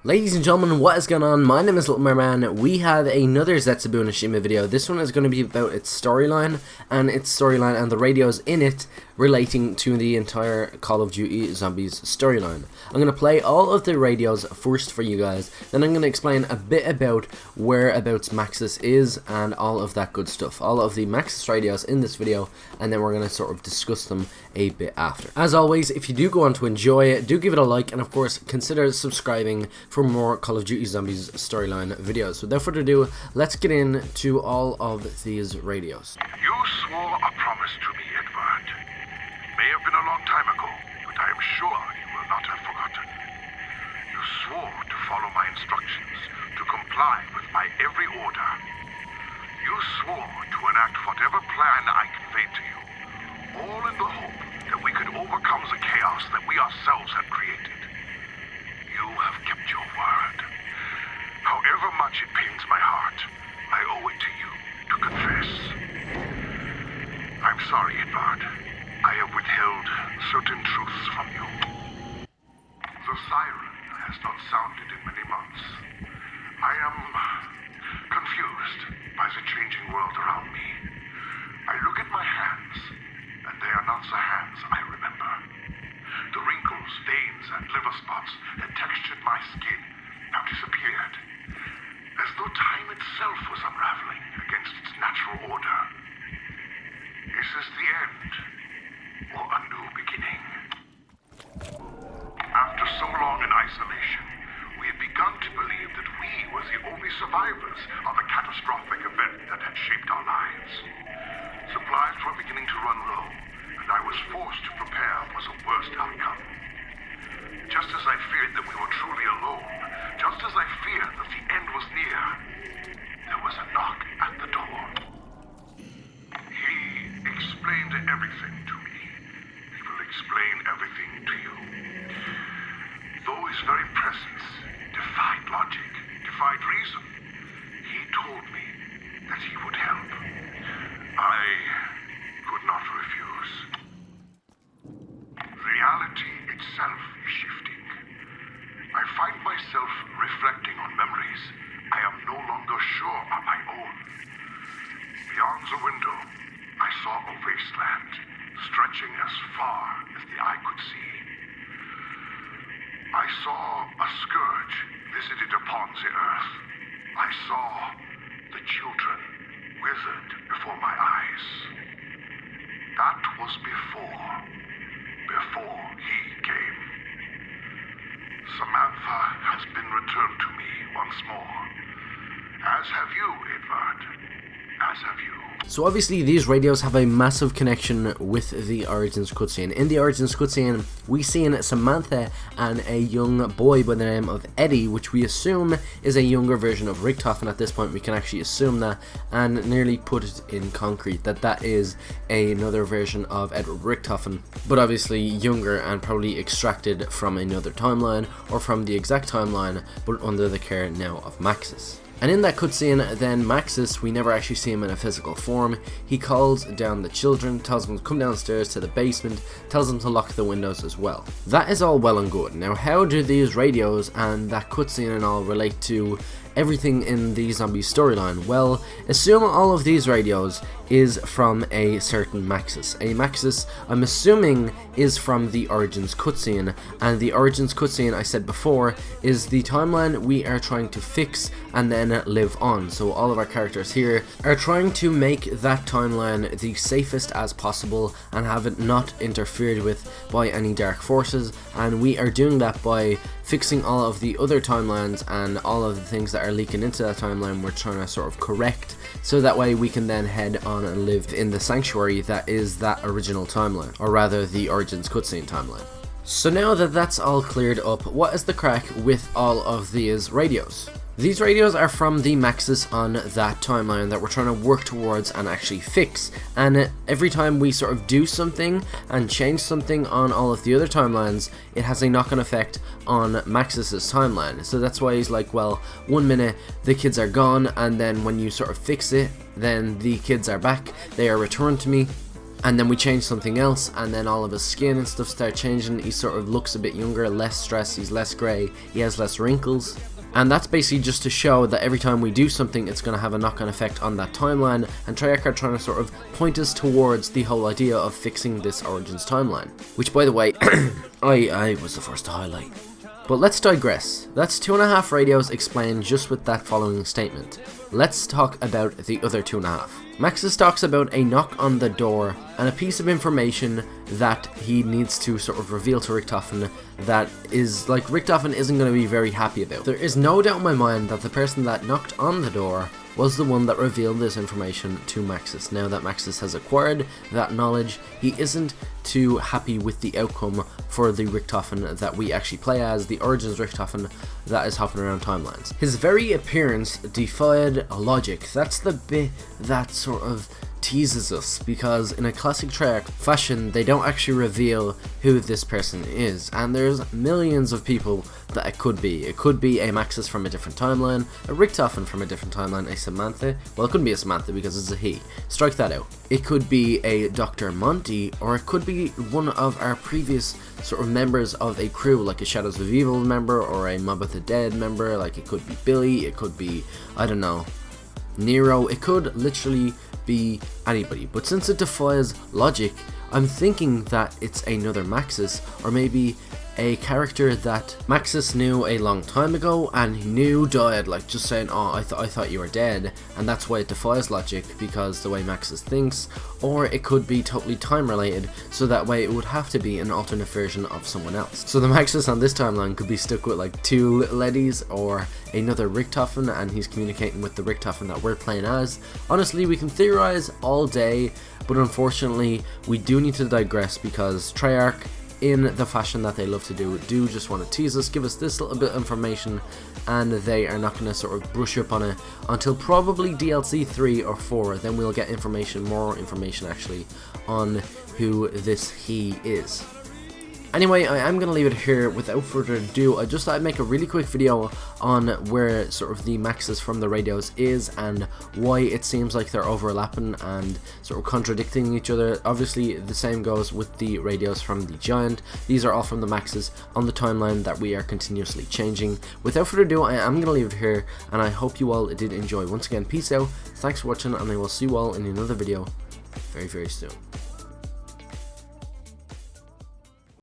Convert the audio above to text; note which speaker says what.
Speaker 1: Ladies and gentlemen, what is going on? My name is LittleMarMan. We have another Zetsubou and Shima video. This one is going to be about its storyline and the radios in it relating to the entire Call of Duty Zombies storyline. I'm going to play all of the radios first for you guys, then I'm going to explain a bit about whereabouts Maxis is and all of that good stuff. All of the Maxis radios in this video, and then we're going to sort of discuss them a bit after. As always, if you do go on to enjoy it, do give it a like, and of course consider subscribing for more Call of Duty Zombies storyline videos. Without further ado, let's get into all of these radios.
Speaker 2: You swore a promise to me, Edward. May have been a long time ago, but I am sure you will not have forgotten. You swore to follow my instructions, to comply with my every order. You swore to enact whatever plan I conveyed to you, all in the hope that we could overcome the chaos that we ourselves had created. You have kept your word. However much it pains my heart, I owe it to you to confess. I'm sorry, Edward. I have withheld certain truths from you. The siren has not sounded in many months. I am confused by the changing world around me. I look at my hands, and they are not the hands I remember. The wrinkles, veins, and liver spots that textured my skin now disappeared, as though time itself was unraveling against its natural order. Is this the end, or a new beginning? After so long in isolation, we had begun to believe that we were the only survivors of the catastrophic event that had shaped our lives. Supplies were beginning to run low, and I was forced to prepare for the worst outcome. Just as I feared that we were truly alone, just as I feared that the end was near, there was a knock at the door. He explained everything to me. He will explain everything to you. Though his very presence defied logic, defied reason, he told me that he would help. I could not refuse. Reality itself is shifting. I find myself reflecting on memories I am no longer sure are my own. Beyond the window, I saw a wasteland stretching as far as the eye could see. I saw a scourge visited upon the earth. I saw the children withered before my eyes. That was before he came. Samantha has been returned to me once more. As have you, Edward. As have you.
Speaker 1: So obviously these radios have a massive connection with the Origins cutscene. In the Origins cutscene, we see Samantha and a young boy by the name of Eddie, which we assume is a younger version of Richtofen. At this point we can actually assume that and nearly put it in concrete that that is another version of Edward Richtofen, but obviously younger and probably extracted from another timeline or from the exact timeline, but under the care now of Maxis. And in that cutscene, then Maxis, we never actually see him in a physical form. He calls down the children, tells them to come downstairs to the basement, tells them to lock the windows as well. That is all well and good. Now, how do these radios and that cutscene and all relate to everything in the zombie storyline? Well, assume all of these radios is from a certain Maxis. A Maxis, I'm assuming, is from the Origins cutscene, and the Origins cutscene, I said before, is the timeline we are trying to fix and then live on. So all of our characters here are trying to make that timeline the safest as possible and have it not interfered with by any dark forces, and we are doing that by fixing all of the other timelines and all of the things that are leaking into that timeline we're trying to sort of correct, so that way we can then head on and live in the sanctuary that is that original timeline, or rather the Origins cutscene timeline. So now that that's all cleared up, what is the crack with all of these radios? These radios are from the Maxis on that timeline that we're trying to work towards and actually fix, and every time we sort of do something and change something on all of the other timelines, it has a knock-on effect on Maxis' timeline. So that's why he's like, well, 1 minute the kids are gone, and then when you sort of fix it, then the kids are back, they are returned to me, and then we change something else, and then all of his skin and stuff start changing. He sort of looks a bit younger, less stressed, he's less grey, he has less wrinkles. And that's basically just to show that every time we do something, it's going to have a knock-on effect on that timeline, and Treyarch are trying to sort of point us towards the whole idea of fixing this Origins timeline. Which, by the way, I was the first to highlight. But let's digress. That's 2.5 radios explained just with that following statement. Let's talk about the other 2.5. Maxis talks about a knock on the door and a piece of information that he needs to sort of reveal to Richtofen that is like Richtofen isn't going to be very happy about. There is no doubt in my mind that the person that knocked on the door was the one that revealed this information to Maxis. Now that Maxis has acquired that knowledge, he isn't too happy with the outcome for the Richtofen that we actually play as, the Origins Richtofen that is hopping around timelines. His very appearance defied logic. That's the bit that sort of teases us, because in a classic Treyarch fashion, they don't actually reveal who this person is, and there's millions of people that it could be. It could be a Maxis from a different timeline, a Richtofen from a different timeline, a Samantha. Well, it couldn't be a Samantha because it's a he. Strike that out. It could be a Dr. Monty, or it could be one of our previous sort of members of a crew, like a Shadows of Evil member, or a Mob of the Dead member. Like it could be Billy, it could be, I don't know, Nero. It could literally be anybody, but since it defies logic, I'm thinking that it's another Maxis, or maybe a character that Maxis knew a long time ago and he knew died, like just saying, oh, I thought you were dead, and that's why it defies logic, because the way Maxis thinks. Or it could be totally time related, so that way it would have to be an alternate version of someone else. So the Maxis on this timeline could be stuck with like 2 ladies or another Richtofen, and he's communicating with the Richtofen that we're playing as. Honestly, we can theorize all day, but unfortunately we do need to digress, because Treyarch, in the fashion that they love to do just want to tease us, give us this little bit of information, and they are not going to sort of brush up on it until probably DLC 3 or 4. Then we'll get more information actually on who this he is. Anyway, I am going to leave it here. Without further ado, I just thought I'd make a really quick video on where sort of the Maxis from the radios is, and why it seems like they're overlapping and sort of contradicting each other. Obviously, the same goes with the radios from the Giant. These are all from the Maxis on the timeline that we are continuously changing. Without further ado, I am going to leave it here, and I hope you all did enjoy. Once again, peace out, thanks for watching, and I will see you all in another video very, very soon.